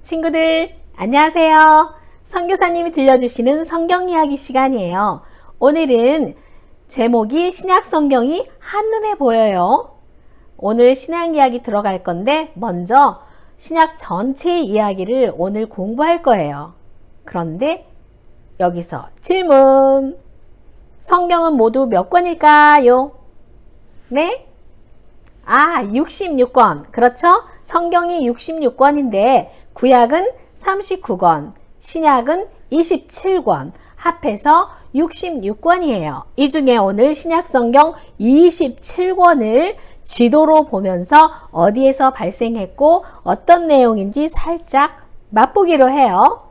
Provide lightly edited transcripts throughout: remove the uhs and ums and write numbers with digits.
친구들 안녕하세요. 선교사님이 들려주시는 성경 이야기 시간이에요. 오늘은 제목이 신약 성경이 한눈에 보여요. 오늘 신약 이야기 들어갈 건데 먼저 신약 전체 이야기를 오늘 공부할 거예요. 그런데 여기서 질문. 성경은 모두 몇 권일까요? 네? 66권. 그렇죠? 성경이 66권인데 구약은 39권, 신약은 27권, 합해서 66권이에요. 이 중에 오늘 신약 성경 27권을 지도로 보면서 어디에서 발생했고 어떤 내용인지 살짝 맛보기로 해요.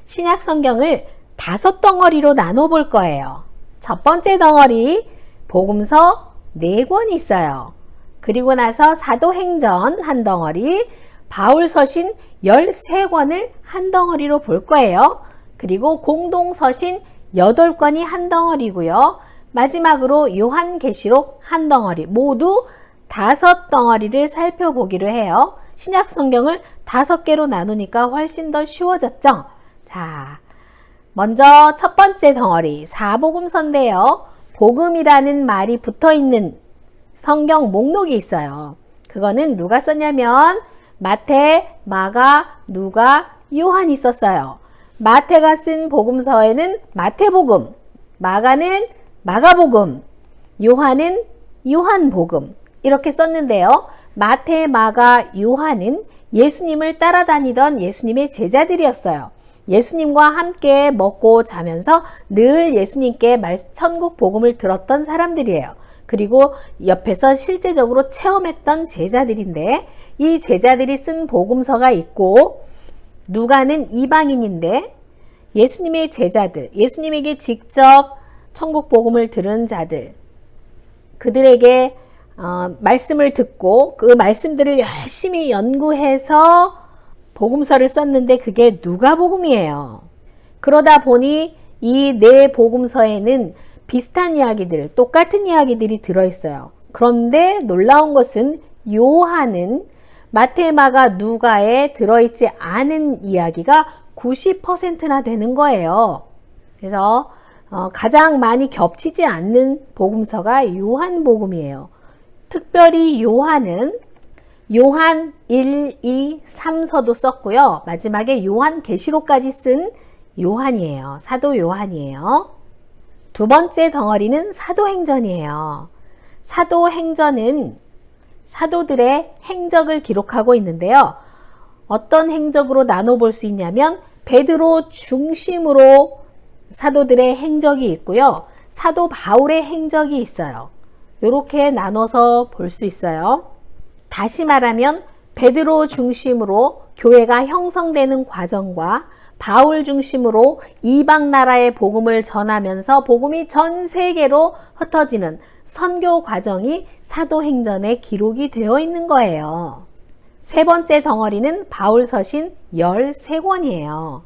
신약 성경을 5덩어리로 나눠 볼 거예요. 첫 번째 덩어리 복음서 4권이 있어요. 그리고 나서 사도행전 한 덩어리, 바울서신 13권을 한 덩어리로 볼 거예요. 그리고 공동서신 8권이 한 덩어리고요. 마지막으로 요한계시록 한 덩어리, 모두 5덩어리를 살펴보기로 해요. 신약 성경을 5개로 나누니까 훨씬 더 쉬워졌죠? 자, 먼저 첫 번째 덩어리 사복음서인데요. 복음이라는 말이 붙어있는 성경 목록이 있어요. 그거는 누가 썼냐면 마태, 마가, 누가, 요한이 썼어요. 마태가 쓴 복음서에는 마태복음, 마가는 마가복음, 요한은 요한복음 이렇게 썼는데요. 마태, 마가, 요한은 예수님을 따라다니던 예수님의 제자들이었어요. 예수님과 함께 먹고 자면서 늘 예수님께 천국 복음을 들었던 사람들이에요. 그리고 옆에서 실제적으로 체험했던 제자들인데 이 제자들이 쓴 복음서가 있고 누가는 이방인인데 예수님의 제자들, 예수님에게 직접 천국 복음을 들은 자들, 그들에게 말씀을 듣고 그 말씀들을 열심히 연구해서 복음서를 썼는데 그게 누가복음이에요. 그러다 보니 이 네 복음서에는 비슷한 이야기들, 똑같은 이야기들이 들어있어요. 그런데 놀라운 것은 요한은 마태, 마가, 누가에 들어있지 않은 이야기가 90%나 되는 거예요. 그래서 가장 많이 겹치지 않는 복음서가 요한복음이에요. 특별히 요한은 요한 1, 2, 3서도 썼고요. 마지막에 요한계시록까지 쓴 요한이에요. 사도 요한이에요. 두 번째 덩어리는 사도행전이에요. 사도행전은 사도들의 행적을 기록하고 있는데요. 어떤 행적으로 나눠볼 수 있냐면 베드로 중심으로 사도들의 행적이 있고요. 사도 바울의 행적이 있어요. 이렇게 나눠서 볼 수 있어요. 다시 말하면 베드로 중심으로 교회가 형성되는 과정과 바울 중심으로 이방 나라의 복음을 전하면서 복음이 전 세계로 흩어지는 선교 과정이 사도행전에 기록이 되어 있는 거예요. 세 번째 덩어리는 바울 서신 13권이에요.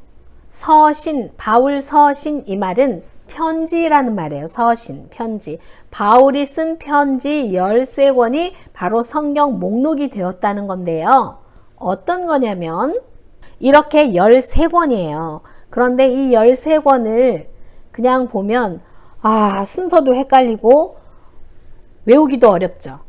서신, 바울 서신 이 말은 편지라는 말이에요. 서신, 편지. 바울이 쓴 편지 13권이 바로 성경 목록이 되었다는 건데요. 어떤 거냐면 이렇게 13권이에요. 그런데 이 13권을 그냥 보면 순서도 헷갈리고 외우기도 어렵죠.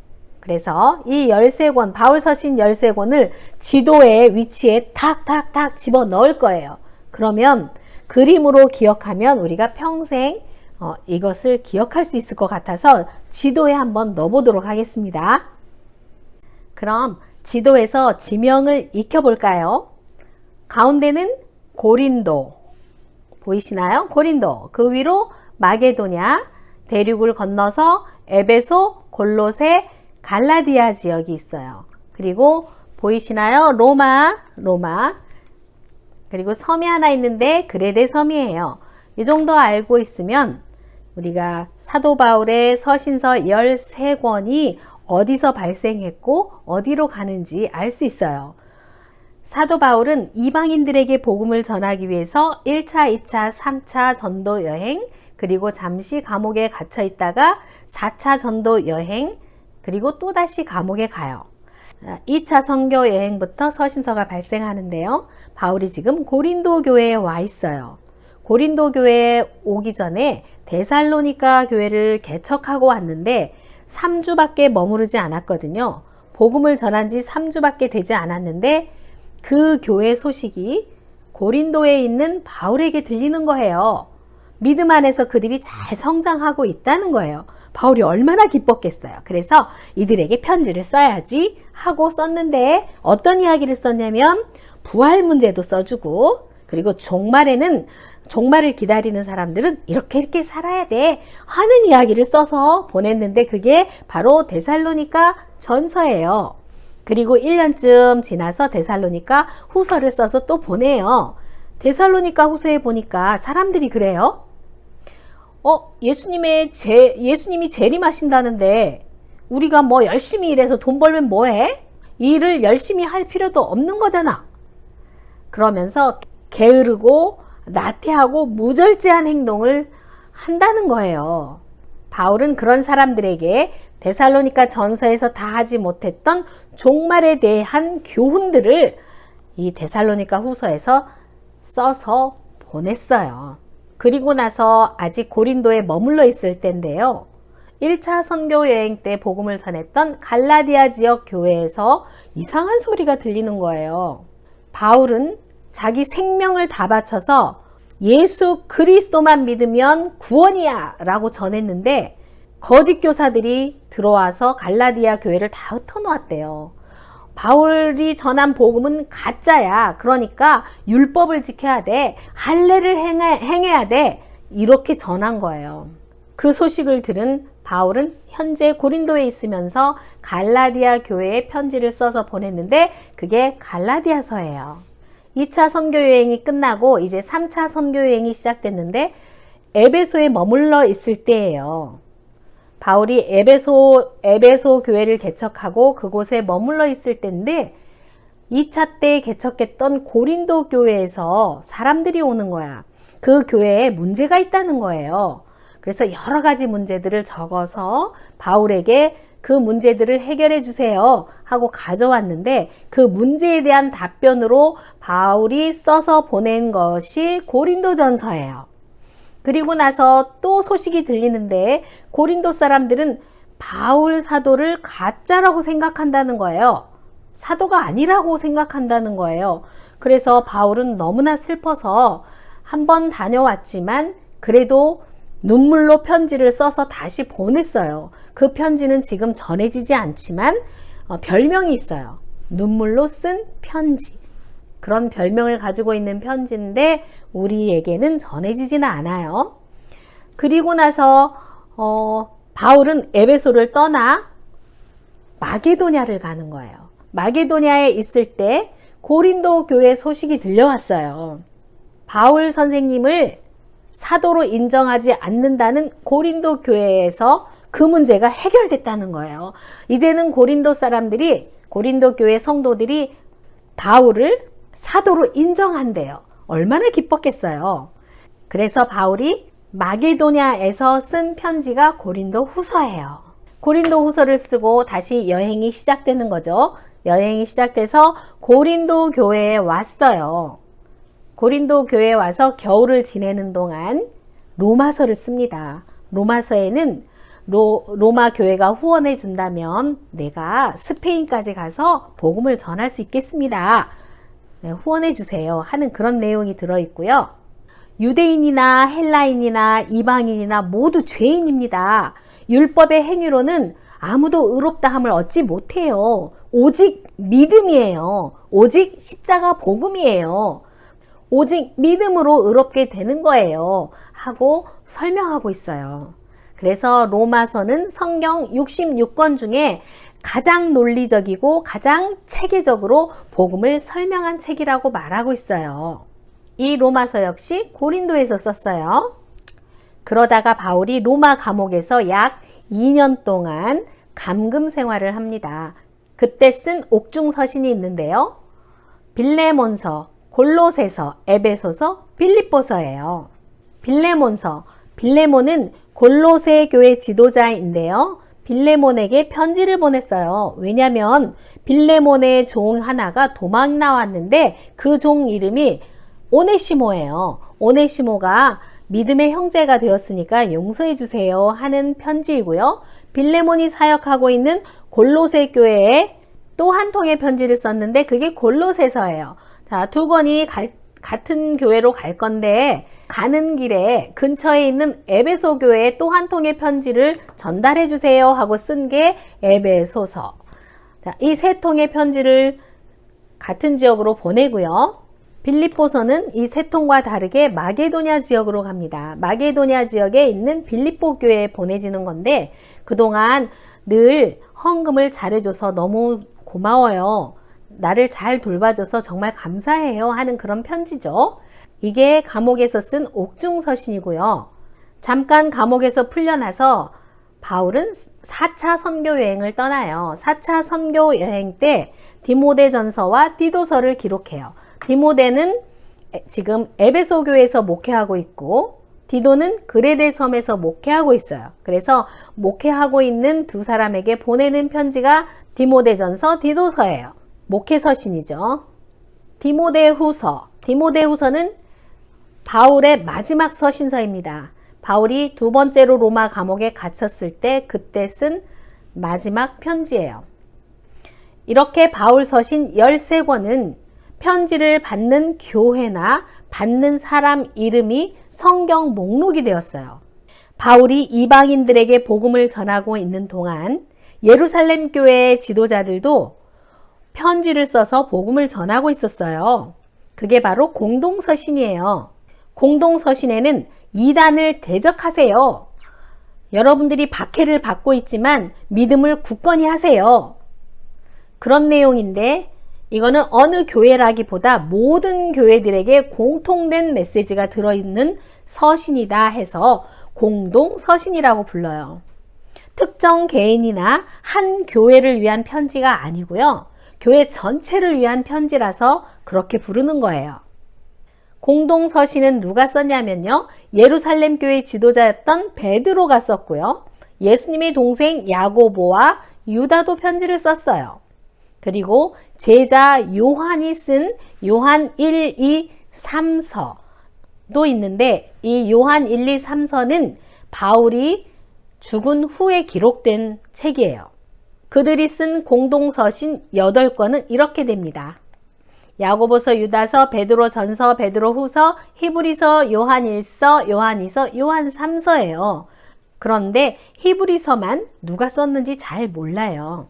그래서 이 13권, 바울 서신 13권을 지도의 위치에 탁탁탁 집어 넣을 거예요. 그러면 그림으로 기억하면 우리가 평생 이것을 기억할 수 있을 것 같아서 지도에 한번 넣어보도록 하겠습니다. 그럼 지도에서 지명을 익혀볼까요? 가운데는 고린도 보이시나요? 고린도. 그 위로 마게도냐, 대륙을 건너서 에베소, 골로새, 갈라디아 지역이 있어요. 그리고 보이시나요? 로마. 그리고 섬이 하나 있는데 그레데 섬이에요. 이 정도 알고 있으면 우리가 사도 바울의 서신서 13권이 어디서 발생했고 어디로 가는지 알 수 있어요. 사도 바울은 이방인들에게 복음을 전하기 위해서 1차, 2차, 3차 전도 여행, 그리고 잠시 감옥에 갇혀 있다가 4차 전도 여행, 그리고 또다시 감옥에 가요. 2차 선교 여행부터 서신서가 발생하는데요. 바울이 지금 고린도 교회에 와 있어요. 고린도 교회에 오기 전에 데살로니가 교회를 개척하고 왔는데 3주밖에 머무르지 않았거든요. 복음을 전한 지 3주밖에 되지 않았는데 그 교회 소식이 고린도에 있는 바울에게 들리는 거예요. 믿음 안에서 그들이 잘 성장하고 있다는 거예요. 바울이 얼마나 기뻤겠어요. 그래서 이들에게 편지를 써야지 하고 썼는데 어떤 이야기를 썼냐면 부활 문제도 써주고 그리고 종말에는 종말을 기다리는 사람들은 이렇게 살아야 돼 하는 이야기를 써서 보냈는데 그게 바로 데살로니가 전서예요. 그리고 1년쯤 지나서 데살로니가 후서를 써서 또 보내요. 데살로니가 후서에 보니까 사람들이 그래요. 예수님이 재림하신다는데 우리가 뭐 열심히 일해서 돈 벌면 뭐해? 일을 열심히 할 필요도 없는 거잖아. 그러면서 게으르고 나태하고 무절제한 행동을 한다는 거예요. 바울은 그런 사람들에게 데살로니가 전서에서 다 하지 못했던 종말에 대한 교훈들을 이 데살로니가 후서에서 써서 보냈어요. 그리고 나서 아직 고린도에 머물러 있을 때인데요. 1차 선교 여행 때 복음을 전했던 갈라디아 지역 교회에서 이상한 소리가 들리는 거예요. 바울은 자기 생명을 다 바쳐서 예수 그리스도만 믿으면 구원이야 라고 전했는데 거짓 교사들이 들어와서 갈라디아 교회를 다 흩어놓았대요. 바울이 전한 복음은 가짜야. 그러니까 율법을 지켜야 돼. 할례를 행해야 돼. 이렇게 전한 거예요. 그 소식을 들은 바울은 현재 고린도에 있으면서 갈라디아 교회에 편지를 써서 보냈는데 그게 갈라디아서예요. 2차 선교 여행이 끝나고 이제 3차 선교 여행이 시작됐는데 에베소에 머물러 있을 때예요. 바울이 에베소 교회를 개척하고 그곳에 머물러 있을 때인데 2차 때 개척했던 고린도 교회에서 사람들이 오는 거야. 그 교회에 문제가 있다는 거예요. 그래서 여러 가지 문제들을 적어서 바울에게 그 문제들을 해결해 주세요 하고 가져왔는데 그 문제에 대한 답변으로 바울이 써서 보낸 것이 고린도전서예요. 그리고 나서 또 소식이 들리는데 고린도 사람들은 바울 사도를 가짜라고 생각한다는 거예요. 사도가 아니라고 생각한다는 거예요. 그래서 바울은 너무나 슬퍼서 한번 다녀왔지만 그래도 눈물로 편지를 써서 다시 보냈어요. 그 편지는 지금 전해지지 않지만 별명이 있어요. 눈물로 쓴 편지. 그런 별명을 가지고 있는 편지인데 우리에게는 전해지지는 않아요. 그리고 나서 바울은 에베소를 떠나 마게도냐를 가는 거예요. 마게도냐에 있을 때 고린도 교회 소식이 들려왔어요. 바울 선생님을 사도로 인정하지 않는다는 고린도 교회에서 그 문제가 해결됐다는 거예요. 이제는 고린도 사람들이, 고린도 교회 성도들이 바울을 사도로 인정한대요. 얼마나 기뻤겠어요. 그래서 바울이 마게도냐에서 쓴 편지가 고린도 후서예요. 고린도 후서를 쓰고 다시 여행이 시작되는 거죠. 여행이 시작돼서 고린도 교회에 왔어요. 고린도 교회에 와서 겨울을 지내는 동안 로마서를 씁니다. 로마서에는 로마 교회가 후원해 준다면 내가 스페인까지 가서 복음을 전할 수 있겠습니다. 네, 후원해 주세요 하는 그런 내용이 들어있고요. 유대인이나 헬라인이나 이방인이나 모두 죄인입니다. 율법의 행위로는 아무도 의롭다함을 얻지 못해요. 오직 믿음이에요. 오직 십자가 복음이에요. 오직 믿음으로 의롭게 되는 거예요 하고 설명하고 있어요. 그래서 로마서는 성경 66권 중에 가장 논리적이고 가장 체계적으로 복음을 설명한 책이라고 말하고 있어요. 이 로마서 역시 고린도에서 썼어요. 그러다가 바울이 로마 감옥에서 약 2년 동안 감금 생활을 합니다. 그때 쓴 옥중 서신이 있는데요. 빌레몬서, 골로새서, 에베소서, 빌립보서예요. 빌레몬서, 빌레몬은 골로새 교회 지도자인데요. 빌레몬에게 편지를 보냈어요. 왜냐하면 빌레몬의 종 하나가 도망 나왔는데 그 종 이름이 오네시모예요. 오네시모가 믿음의 형제가 되었으니까 용서해 주세요 하는 편지이고요. 빌레몬이 사역하고 있는 골로새 교회에 또 한 통의 편지를 썼는데 그게 골로새서예요. 자, 두 권이 같은 교회로 갈 건데 가는 길에 근처에 있는 에베소 교회에 또 한 통의 편지를 전달해 주세요 하고 쓴 게 에베소서. 자, 이 세 통의 편지를 같은 지역으로 보내고요. 빌립보서는 이 세 통과 다르게 마게도냐 지역으로 갑니다. 마게도냐 지역에 있는 빌립보 교회에 보내지는 건데 그동안 늘 헌금을 잘해줘서 너무 고마워요. 나를 잘 돌봐줘서 정말 감사해요 하는 그런 편지죠. 이게 감옥에서 쓴 옥중서신이고요. 잠깐 감옥에서 풀려나서 바울은 4차 선교 여행을 떠나요. 4차 선교 여행 때 디모데전서와 디도서를 기록해요. 디모데는 지금 에베소 교회에서 목회하고 있고 디도는 그레데 섬에서 목회하고 있어요. 그래서 목회하고 있는 두 사람에게 보내는 편지가 디모데전서, 디도서예요. 목회서신이죠. 디모데후서. 디모데후서는 바울의 마지막 서신서입니다. 바울이 두 번째로 로마 감옥에 갇혔을 때 그때 쓴 마지막 편지예요. 이렇게 바울 서신 13권은 편지를 받는 교회나 받는 사람 이름이 성경 목록이 되었어요. 바울이 이방인들에게 복음을 전하고 있는 동안 예루살렘 교회의 지도자들도 편지를 써서 복음을 전하고 있었어요. 그게 바로 공동서신이에요. 공동서신에는 이단을 대적하세요. 여러분들이 박해를 받고 있지만 믿음을 굳건히 하세요. 그런 내용인데 이거는 어느 교회라기보다 모든 교회들에게 공통된 메시지가 들어있는 서신이다 해서 공동서신이라고 불러요. 특정 개인이나 한 교회를 위한 편지가 아니고요. 교회 전체를 위한 편지라서 그렇게 부르는 거예요. 공동서신은 누가 썼냐면요. 예루살렘 교회 지도자였던 베드로가 썼고요. 예수님의 동생 야고보와 유다도 편지를 썼어요. 그리고 제자 요한이 쓴 요한 1, 2, 3서도 있는데 이 요한 1, 2, 3서는 바울이 죽은 후에 기록된 책이에요. 그들이 쓴 공동서신 8권은 이렇게 됩니다. 야고보서, 유다서, 베드로 전서, 베드로 후서, 히브리서, 요한 1서, 요한 2서, 요한 3서예요. 그런데 히브리서만 누가 썼는지 잘 몰라요.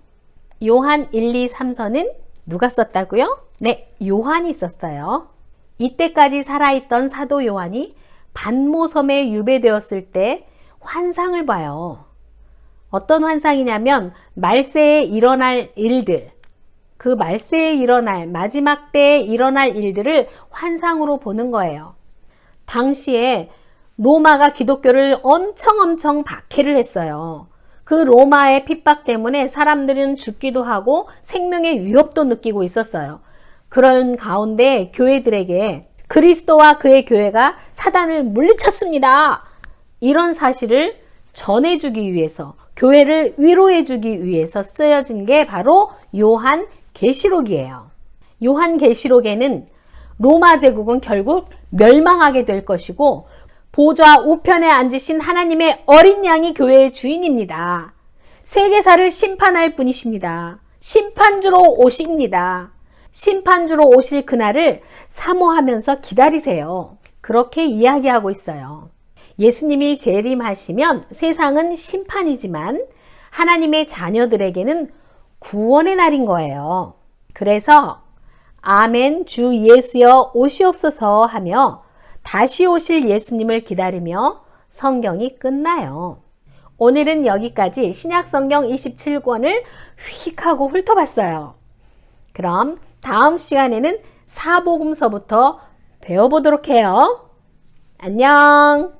요한 1, 2, 3서는 누가 썼다고요? 네, 요한이 썼어요. 이때까지 살아있던 사도 요한이 반모섬에 유배되었을 때 환상을 봐요. 어떤 환상이냐면 말세에 일어날 일들, 그 말세에 일어날 마지막 때에 일어날 일들을 환상으로 보는 거예요. 당시에 로마가 기독교를 엄청 박해를 했어요. 그 로마의 핍박 때문에 사람들은 죽기도 하고 생명의 위협도 느끼고 있었어요. 그런 가운데 교회들에게 그리스도와 그의 교회가 사단을 물리쳤습니다. 이런 사실을 전해주기 위해서, 교회를 위로해주기 위해서 쓰여진 게 바로 요한계시록이에요. 요한계시록에는 로마 제국은 결국 멸망하게 될 것이고 보좌 우편에 앉으신 하나님의 어린 양이 교회의 주인입니다. 세계사를 심판할 분이십니다. 심판주로 오십니다. 심판주로 오실 그날을 사모하면서 기다리세요. 그렇게 이야기하고 있어요. 예수님이 재림하시면 세상은 심판이지만 하나님의 자녀들에게는 구원의 날인 거예요. 그래서 아멘 주 예수여 오시옵소서 하며 다시 오실 예수님을 기다리며 성경이 끝나요. 오늘은 여기까지 신약성경 27권을 휙 하고 훑어봤어요. 그럼 다음 시간에는 사복음서부터 배워보도록 해요. 안녕!